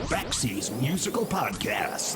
Backseas Musical Podcast.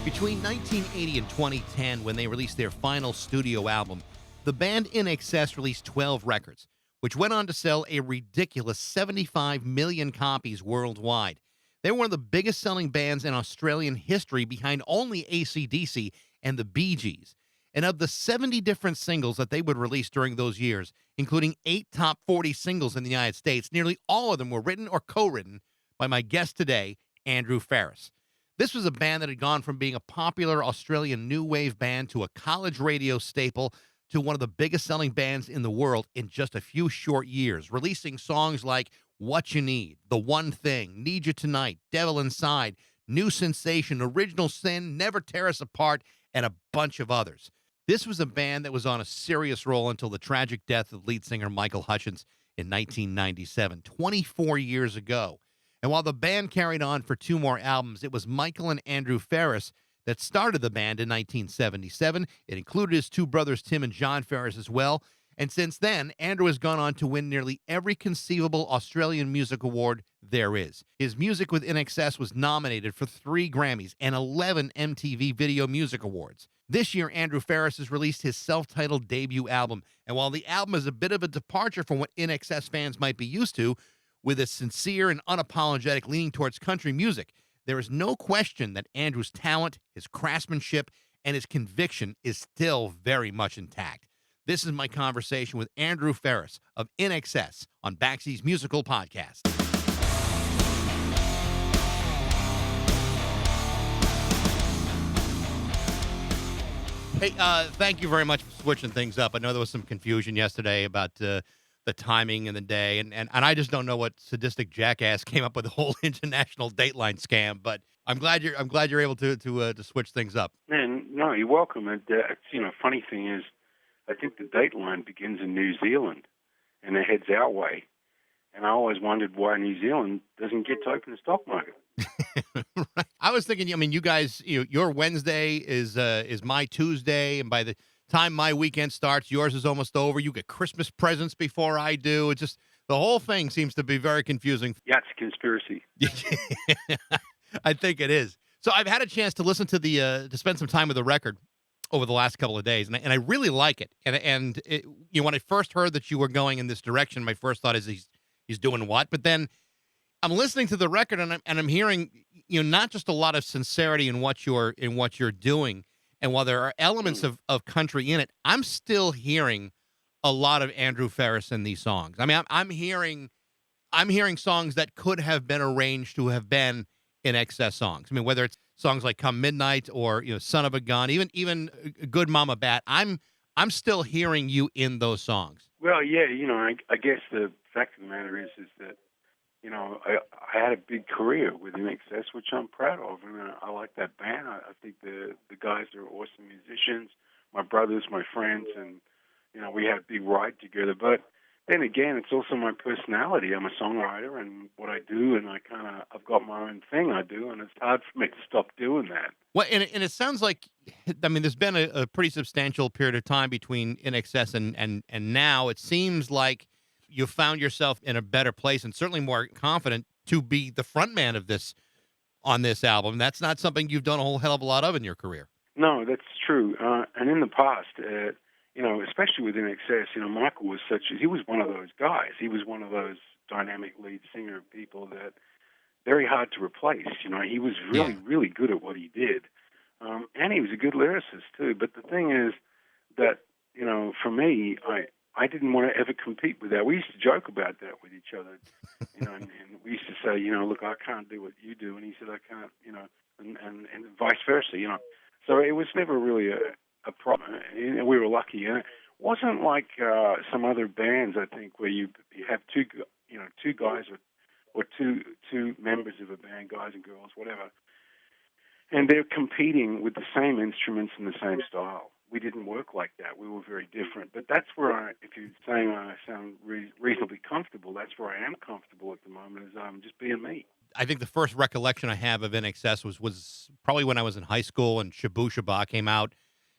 Between 1980 and 2010, when they released their final studio album, the band INXS released 12 records, which went on to sell a ridiculous 75 million copies worldwide. They were one of the biggest selling bands in Australian history, behind only AC/DC and the Bee Gees. And of the 70 different singles that they would release during those years, including 8 top 40 singles in the United States, nearly all of them were written or co-written by my guest today, Andrew Farriss. This was a band that had gone from being a popular Australian new wave band to a college radio staple to one of the biggest selling bands in the world in just a few short years, releasing songs like What You Need, The One Thing, Need You Tonight, Devil Inside, New Sensation, Original Sin, Never Tear Us Apart, and a bunch of others. This was a band that was on a serious roll until the tragic death of lead singer Michael Hutchence in 1997, 24 years ago. And while the band carried on for 2 more albums, it was Michael and Andrew Farriss that started the band in 1977. It included his 2 brothers, Tim and John Farriss, as well. And since then, Andrew has gone on to win nearly every conceivable Australian music award there is. His music with INXS was nominated for 3 Grammys and 11 MTV Video Music Awards. This year, Andrew Farriss has released his self-titled debut album. And while the album is a bit of a departure from what INXS fans might be used to, with a sincere and unapologetic leaning towards country music, there is no question that Andrew's talent, his craftsmanship, and his conviction is still very much intact. This is my conversation with Andrew Farriss of INXS on Backseas Musical Podcast. Hey, thank you very much for switching things up. I know there was some confusion yesterday about the timing and the day, and I just don't know what sadistic jackass came up with the whole international Dateline scam. But I'm glad you're able to switch things up. Man, no, you're welcome. And funny thing is, I think the Dateline begins in New Zealand, and it heads our way. And I always wondered why New Zealand doesn't get to open the stock market. Right. I was thinking, I mean, you guys, your Wednesday is my Tuesday, and by the time my weekend starts, yours is almost over. You get Christmas presents before I do. It's just the whole thing seems to be very confusing. Yeah, it's a conspiracy. I think it is. So I've had a chance to listen to to spend some time with the record over the last couple of days, and I really like it. And it, when I first heard that you were going in this direction, my first thought is he's doing what? But then I'm listening to the record, and I'm hearing not just a lot of sincerity in what you're doing. And while there are elements of country in it, I'm still hearing a lot of Andrew Farriss in these songs. I mean, I'm hearing songs that could have been arranged to have been INXS songs. I mean, whether it's songs like "Come Midnight" or "Son of a Gun," even "Good Mama Bat," I'm still hearing you in those songs. Well, yeah, I guess the fact of the matter is that I had a big career with INXS, which I'm proud of, and I like that band. I think the guys are awesome musicians, my brothers, my friends, and we had a big ride together. But then again, it's also my personality. I'm a songwriter, and what I do, and I've got my own thing I do, and it's hard for me to stop doing that. Well, and it sounds like, I mean, there's been a pretty substantial period of time between INXS and now. It seems like you found yourself in a better place and certainly more confident to be the front man of this on this album. That's not something you've done a whole hell of a lot of in your career. No, that's true. And in the past, especially with INXS, Michael was he was one of those guys. He was one of those dynamic lead singer people that very hard to replace. He was really good at what he did. And he was a good lyricist too. But the thing is that, for me, I didn't want to ever compete with that. We used to joke about that with each other, and we used to say, look, I can't do what you do, and he said, I can't, and vice versa, So it was never really a problem, and we were lucky. And it wasn't like some other bands, I think, where you have two guys or two members of a band, guys and girls, whatever, and they're competing with the same instruments and the same style. We didn't work like that. We were very different. But that's where if you're saying I sound reasonably comfortable, that's where I am comfortable at the moment, is just being me. I think the first recollection I have of INXS was probably when I was in high school and Shabu Shaba came out.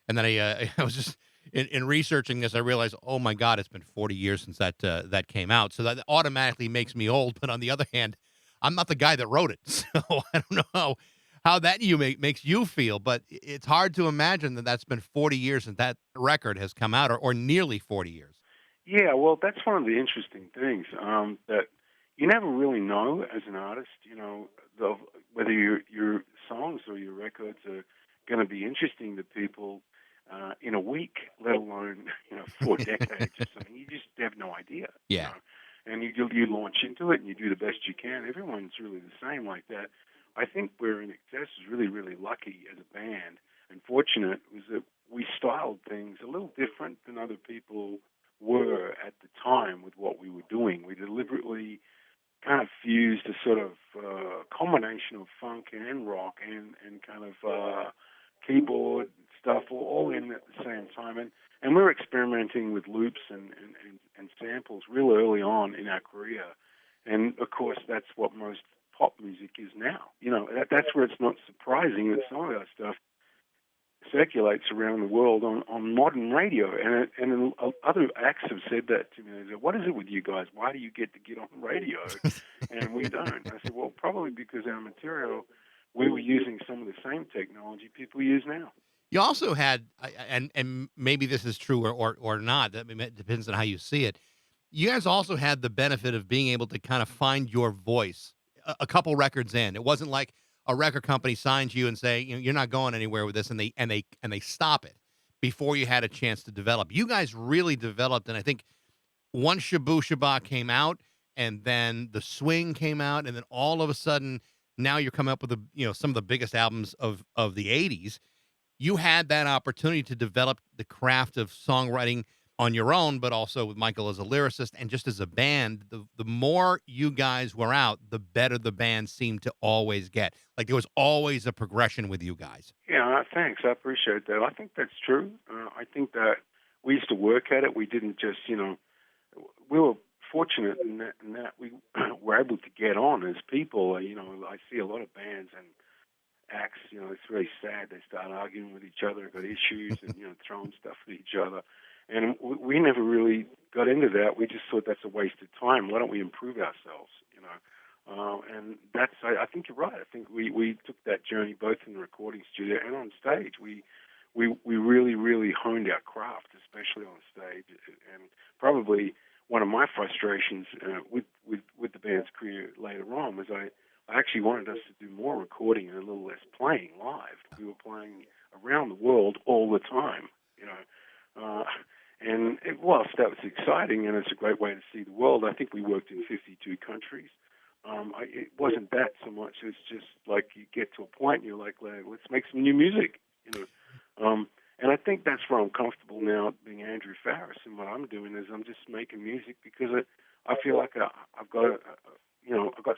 And then I was just, in researching this, I realized, oh my God, it's been 40 years since that came out. So that automatically makes me old. But on the other hand, I'm not the guy that wrote it, so I don't know how that makes you feel. But it's hard to imagine that that's been 40 years since that record has come out, or nearly 40 years. Yeah, well, that's one of the interesting things that you never really know as an artist. Whether your songs or your records are going to be interesting to people in a week, let alone 4 decades or something. You just have no idea. Yeah. And you launch into it and you do the best you can. Everyone's really the same like that. I think we're in INXS is really, really lucky as a band and fortunate was that we styled things a little different than other people were at the time with what we were doing. We deliberately kind of fused a sort of combination of funk and rock and kind of keyboard stuff all in at the same time. And we were experimenting with loops and samples real early on in our career. And, of course, that's what most pop music is now. That's where it's not surprising that some of our stuff circulates around the world on modern radio. And other acts have said that to me. They said, what is it with you guys? Why do you get on the radio and we don't? I said, well, probably because our material, we were using some of the same technology people use now. You also had, and maybe this is true or not. I mean, it depends on how you see it. You guys also had the benefit of being able to kind of find your voice a couple records in. It wasn't like a record company signs you and say, you're not going anywhere with this, and they stop it before you had a chance to develop. You guys really developed, and I think once Shabu Shaba came out, and then the Swing came out, and then all of a sudden now you're coming up with some of the biggest albums of the '80s. You had that opportunity to develop the craft of songwriting on your own, but also with Michael as a lyricist and just as a band. The more you guys were out, the better the band seemed to always get. Like there was always a progression with you guys. Yeah, thanks. I appreciate that. I think that's true. I think that we used to work at it. We didn't just, we were fortunate in that we were able to get on as people. I see a lot of bands and acts, it's really sad. They start arguing with each other, got issues, and throwing stuff at each other. And we never really got into that. We just thought that's a waste of time. Why don't we improve ourselves? And that's. I think you're right. I think we took that journey both in the recording studio and on stage. We really, really honed our craft, especially on stage. And probably one of my frustrations with the band's career later on was I actually wanted us to do more recording and a little less playing live. We were playing around the world all the time, whilst that was exciting and it's a great way to see the world, I think we worked in 52 countries. It wasn't that so much. It's just like you get to a point and you're like, let's make some new music, And I think that's where I'm comfortable now being Andrew Farriss, and what I'm doing is I'm just making music because I feel like I've got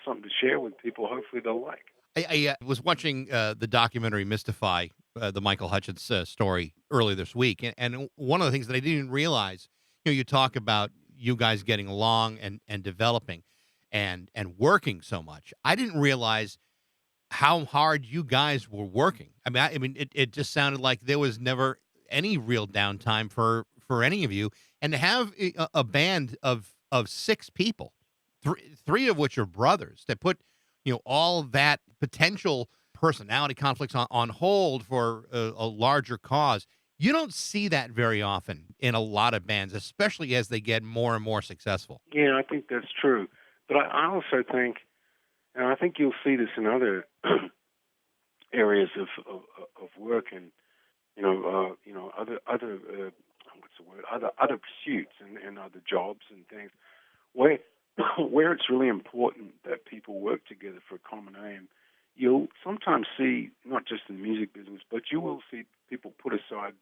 something to share with people. Hopefully they'll like. I was watching the documentary Mystify, the Michael Hutchence story earlier this week, and one of the things that I didn't realize, you talk about you guys getting along and developing and working so much. I didn't realize how hard you guys were working. I mean, it just sounded like there was never any real downtime for any of you, and to have a band of 6 people, three of which are brothers, that put all that potential personality conflicts on hold for a larger cause. You don't see that very often in a lot of bands, especially as they get more and more successful. Yeah, I think that's true. But I also think, and I think you'll see this in other areas of work and other pursuits and other jobs and things where where it's really important that people work together for a common aim. You'll sometimes see, not just in the music business, but you will see people put aside,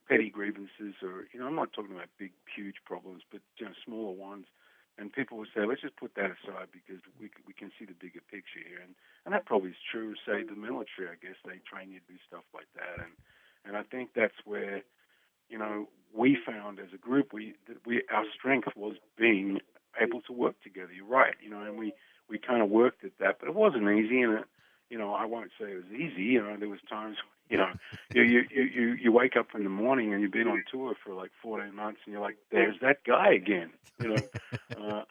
petty grievances or, I'm not talking about big, huge problems, but, smaller ones. And people will say, let's just put that aside because we can see the bigger picture here. And that probably is true, say, the military, I guess. They train you to do stuff like that. And I think that's where, we found as a group, our strength was being able to work together. You're right, and we kind of worked at that, but it wasn't easy. And I won't say it was easy. There was times You know, you wake up in the morning and you've been on tour for like 14 months, and you're like, there's that guy again. You know,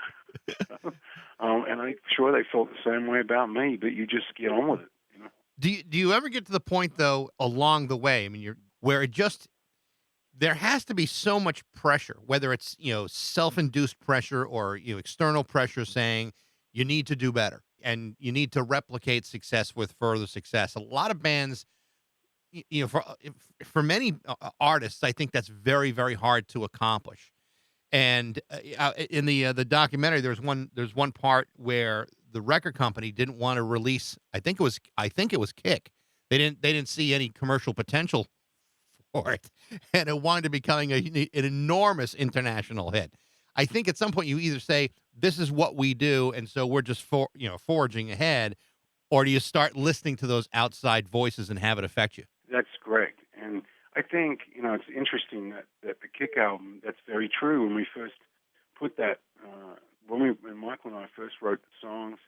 and I'm sure they felt the same way about me. But you just get on with it. You know. Do you ever get to the point though along the way? I mean, you're where it just there has to be so much pressure, whether it's self-induced pressure or external pressure saying you need to do better and you need to replicate success with further success. A lot of bands, for many artists, I think that's very very hard to accomplish. And in the documentary, there's one part where the record company didn't want to release. I think it was Kick. They didn't see any commercial potential for it, and it wound up becoming an enormous international hit. I think at some point you either say this is what we do, and so we're just forging ahead, or do you start listening to those outside voices and have it affect you? That's correct. And I think, it's interesting that the Kick album, that's very true. When we first put that, when Michael and I first wrote the songs,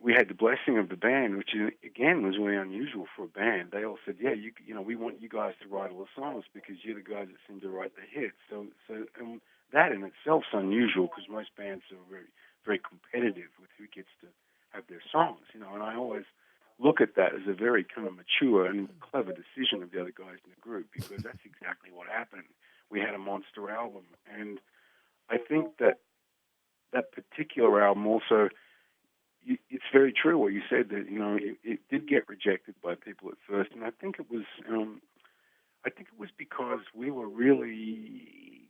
we had the blessing of the band, which again was really unusual for a band. They all said, "Yeah, we want you guys to write all the songs because you're the guys that seem to write the hits." So and that in itself is unusual because most bands are very, very competitive with who gets to have their songs. And I always look at that as a very kind of mature and clever decision of the other guys in the group, because that's exactly what happened. We had a monster album, and I think that particular album also, it's very true what you said, that it did get rejected by people at first, and I think it was because we were really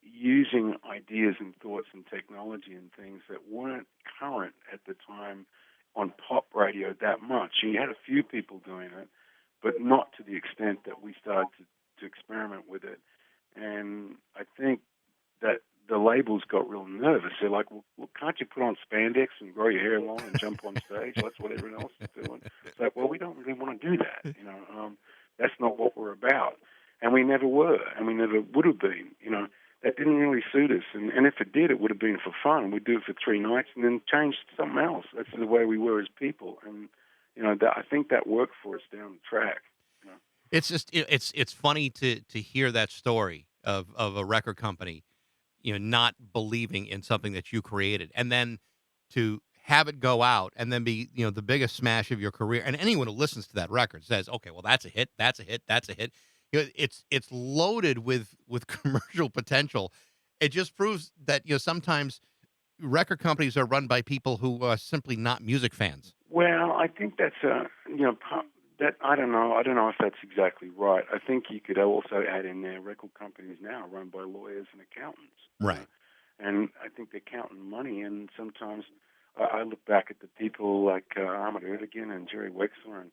using ideas and thoughts and technology and things that weren't current at the time on pop radio that much. And you had a few people doing it, but not to the extent that we started to experiment with it. And I think that the labels got real nervous. They're like, well, can't you put on spandex and grow your hair long and jump on stage? That's what everyone else is doing. It's like, well, we don't really want to do that. That's not what we're about. And we never were, and we never would have been. That didn't really suit us. And if it did, it would have been for fun. We'd do it for 3 nights and then change to something else. That's the way we were as people. And, I think that worked for us down the track. It's just it's funny to hear that story of a record company, not believing in something that you created, and then to have it go out and then be the biggest smash of your career. And anyone who listens to that record says, okay, well, that's a hit, that's a hit, that's a hit. It's loaded with commercial potential. It just proves that sometimes record companies are run by people who are simply not music fans. Well, I think that's that I don't know if that's exactly right. I think you could also add in there record companies now run by lawyers and accountants, right? And I think they're counting money. And sometimes I look back at the people like Ahmet Ertegun and Jerry Wexler and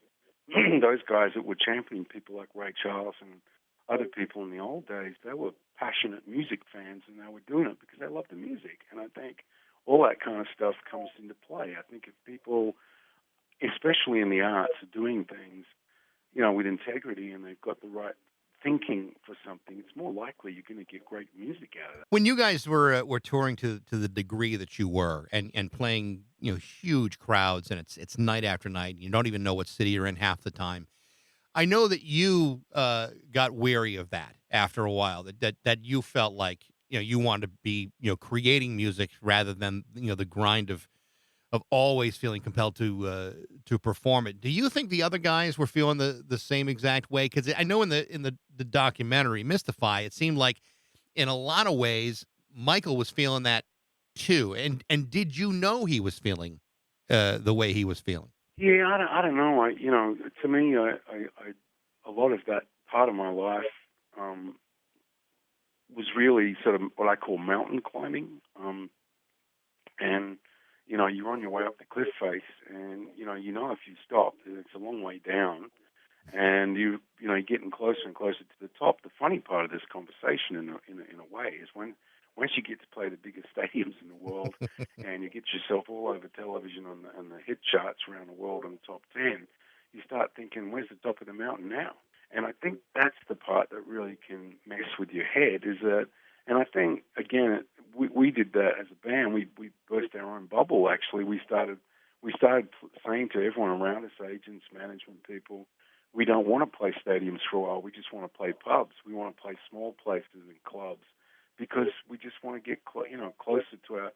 those guys that were championing people like Ray Charles and other people in the old days. They were passionate music fans, and they were doing it because they loved the music. And I think all that kind of stuff comes into play. I think if people, especially in the arts, are doing things, with integrity, and they've got the right thinking for something, it's more likely you're going to get great music out of it. When you guys were touring to the degree that you were, and playing huge crowds, and it's night after night, you don't even know what city you're in half the time. I know that you got weary of that after a while. That you felt like you wanted to be creating music rather than the grind of always feeling compelled to perform it. Do you think the other guys were feeling the same exact way? Because I know in the documentary Mystify, it seemed like in a lot of ways Michael was feeling that too. And did you know he was feeling the way he was feeling? Yeah, I don't know. To me, a lot of that part of my life was really sort of what I call mountain climbing, and you're on your way up the cliff face, and if you stop, it's a long way down, and you're getting closer and closer to the top. The funny part of this conversation, in a way, is once you get to play the biggest stadiums in the world, and you get yourself all over television on the hit charts around the world in the top 10, you start thinking, where's the top of the mountain now? And I think that's the part that really can mess with your head, is that, and I think, again, we did that as a band. We burst our own bubble, actually. We started saying to everyone around us, agents, management people, we don't want to play stadiums for a while. We just want to play pubs. We want to play small places and clubs because we just want to get closer to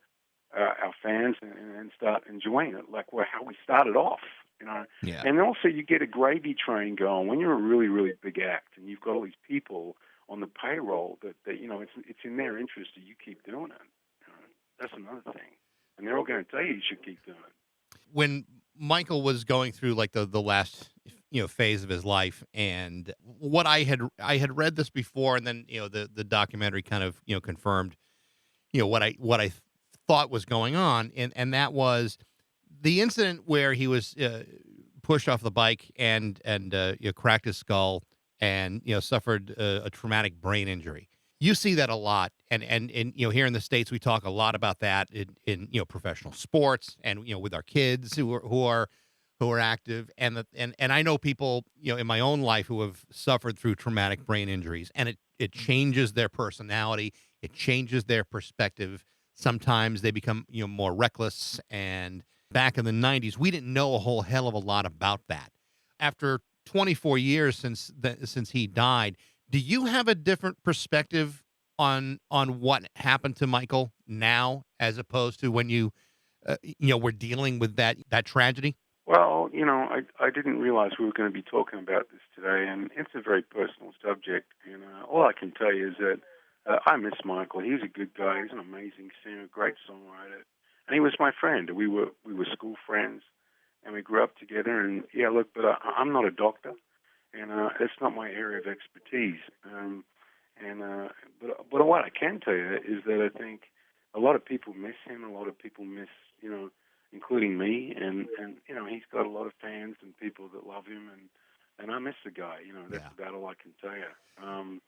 our fans and start enjoying it like how we started off. Yeah. And also you get a gravy train going when you're a really, really big act and you've got all these people on the payroll that it's in their interest that you keep doing it. That's another thing. And they're all going to tell you should keep doing it. When Michael was going through like the last phase of his life, and what I had read this before, and then the documentary kind of confirmed what I thought was going on, and that was the incident where he was pushed off the bike and cracked his skull and suffered a traumatic brain injury. You see that a lot, and here in the States we talk a lot about that in professional sports and with our kids who are active, and I know people in my own life who have suffered through traumatic brain injuries, and it changes their personality, it changes their perspective. Sometimes they become more reckless, and back in the 90s we didn't know a whole hell of a lot about that. After 24 years since he died, do you have a different perspective on what happened to Michael now as opposed to when you were dealing with that tragedy? Well, I didn't realize we were going to be talking about this today, and it's a very personal subject. And all I can tell you is that I miss Michael. He was a good guy. He's an amazing singer, great songwriter, and he was my friend. We were school friends, and we grew up together. And yeah, look, but I'm not a doctor, and it's not my area of expertise. But what I can tell you is that I think a lot of people miss him. A lot of people miss, including me, and he's got a lot of fans and people that love him, and I miss the guy. That's about all I can tell you.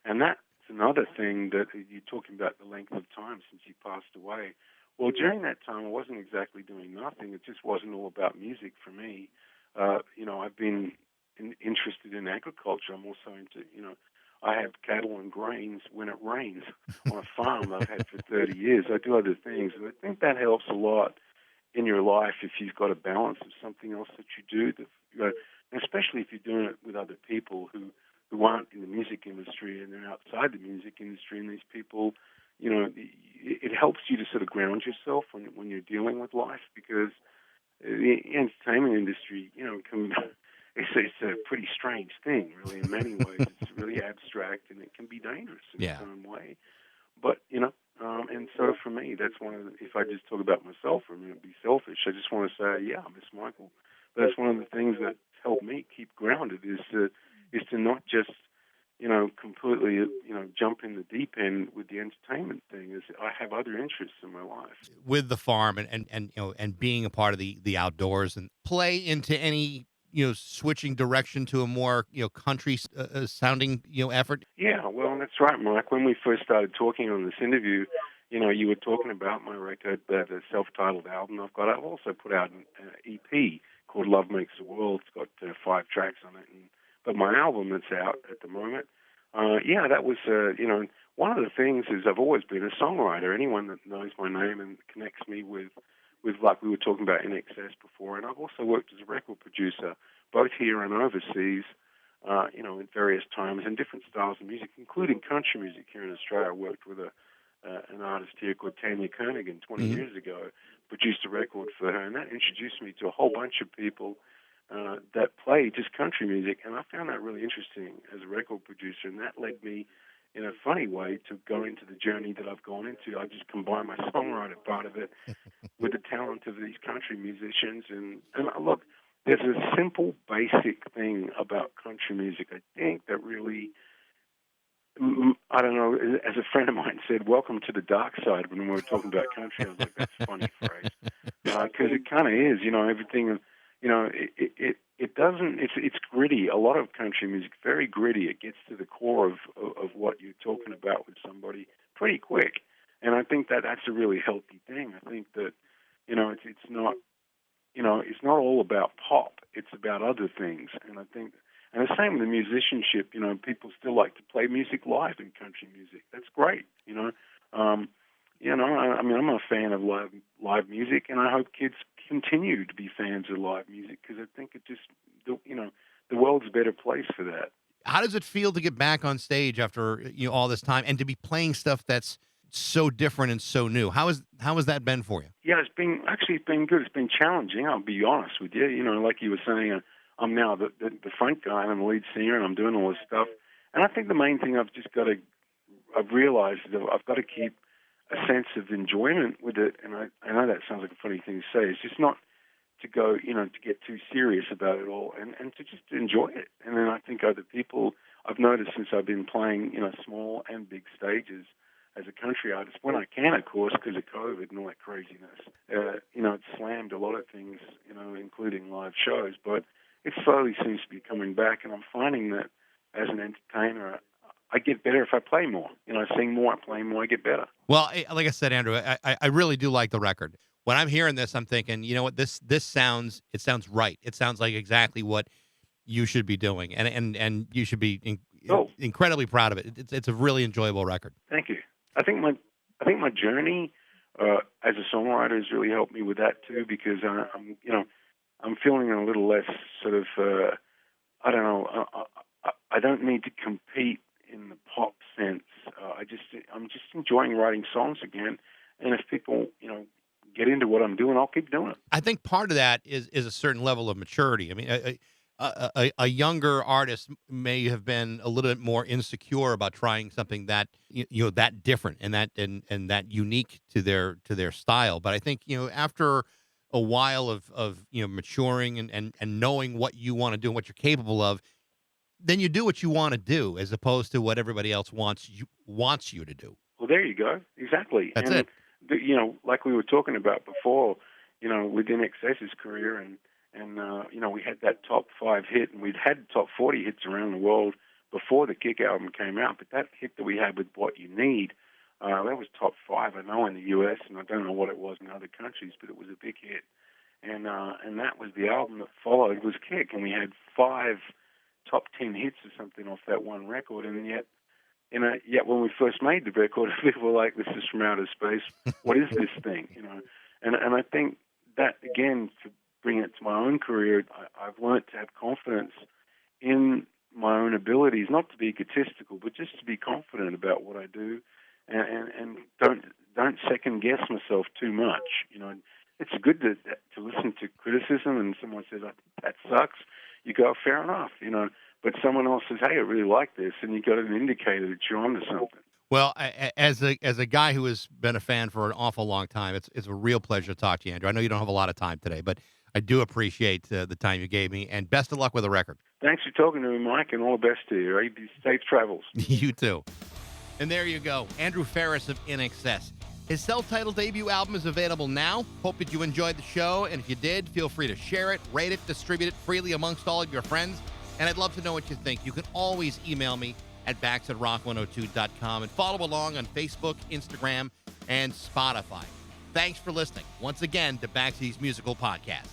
And that's another thing that you're talking about, the length of time since he passed away. Well, during that time, I wasn't exactly doing nothing. It just wasn't all about music for me. I've been interested in agriculture. I'm also into, I have cattle and grains when it rains on a farm I've had for 30 years. I do other things, and I think that helps a lot in your life if you've got a balance of something else that you do, especially if you're doing it with other people who aren't in the music industry and they're outside the music industry, and these people, it helps you to sort of ground yourself when you're dealing with life, because the entertainment industry, it's a pretty strange thing, really, in many ways. It's really abstract, and it can be dangerous in its own way. But, and so for me, that's one of the, if I just talk about myself for a minute, be selfish, I just want to say, yeah, I miss Michael. But that's one of the things that helped me keep grounded is to not just, completely, jump in the deep end with the entertainment thing. Is I have other interests in my life. With the farm and being a part of the outdoors, and play into any switching direction to a more country sounding effort. Yeah, well, that's right, Mike. When we first started talking on this interview, you were talking about my record, the self-titled album I've got. I've also put out an EP called Love Makes the World. It's got 5 tracks on it, but my album that's out at the moment, that was one of the things is I've always been a songwriter. Anyone that knows my name and connects me with like we were talking about INXS before, and I've also worked as a record producer, both here and overseas, in various times and different styles of music, including country music here in Australia. I worked with an artist here called Tanya Koenigan 20 years ago, produced a record for her, and that introduced me to a whole bunch of people that play just country music, and I found that really interesting as a record producer, and that led me in a funny way to go into the journey that I've gone into. I just combine my songwriter part of it with the talent of these country musicians. And look, there's a simple, basic thing about country music, I think, that really, I don't know, as a friend of mine said, welcome to the dark side when we were talking about country. I was like, that's a funny phrase. Because it kind of is, everything, it doesn't, it's gritty. A lot of country music, very gritty. It gets to the core of what you're talking about with somebody pretty quick. And I think that that's a really healthy thing. I think that, it's not, it's not all about pop. It's about other things. And I think, and the same with the musicianship, people still like to play music live in country music. That's great, I'm a fan of live music, and I hope kids continue to be fans of live music, because I think it just, the world's a better place for that. How does it feel to get back on stage after all this time and to be playing stuff that's so different and so new? How has that been for you? Yeah, it's been good. It's been challenging. I'll be honest with you. Like you were saying, I'm now the front guy and I'm the lead singer and I'm doing all this stuff. And I think the main thing I've realized is that I've got to keep a sense of enjoyment with it. And I know that sounds like a funny thing to say. It's just not to go, to get too serious about it all and to just enjoy it. And then I think other people, I've noticed since I've been playing, small and big stages as a country artist, when I can, of course, because of COVID and all that craziness, it slammed a lot of things, including live shows. But it slowly seems to be coming back, and I'm finding that as an entertainer, I get better if I play more. I sing more, I play more, I get better. Well, like I said, Andrew, I really do like the record. When I'm hearing this, I'm thinking, you know what, this sounds right. It sounds like exactly what you should be doing, and you should be incredibly proud of it. It's a really enjoyable record. Thank you. I think my journey as a songwriter has really helped me with that too, because I'm feeling a little less sort of I don't know. I don't need to compete in the pop sense. I'm just enjoying writing songs again, and if people get into what I'm doing, I'll keep doing it. I think part of that is a certain level of maturity. I mean, a younger artist may have been a little bit more insecure about trying something that that different and that unique to their style. But I think after a while of maturing and knowing what you want to do and what you're capable of, then you do what you want to do as opposed to what everybody else wants you to do. Well, there you go. Exactly. That's it. Like we were talking about before, with INXS's career and we had that top 5 hit, and we'd had top 40 hits around the world before the Kick album came out. But that hit that we had with What You Need, that was top 5, I know, in the U.S., and I don't know what it was in other countries, but it was a big hit. And that was the album that followed was Kick, and we had 5 top 10 hits or something off that one record, and yet when we first made the record, people were like, "This is from outer space. What is this thing?" And I think that again, to bring it to my own career, I've learned to have confidence in my own abilities, not to be egotistical, but just to be confident about what I do, and don't second guess myself too much. It's good to listen to criticism, and someone says, "That sucks." You go, "Fair enough," But someone else says, "Hey, I really like this," and you got an indicator that you're onto something. Well, as a guy who has been a fan for an awful long time, it's a real pleasure to talk to you, Andrew. I know you don't have a lot of time today, but I do appreciate the time you gave me, and best of luck with the record. Thanks for talking to me, Mike, and all the best to you. Right? Safe travels. You too. And there you go, Andrew Farriss of INXS. His self-titled debut album is available now. Hope that you enjoyed the show, and if you did, feel free to share it, rate it, distribute it freely amongst all of your friends. And I'd love to know what you think. You can always email me at bax@rock102.com and follow along on Facebook, Instagram, and Spotify. Thanks for listening once again to Baxi's Musical Podcast.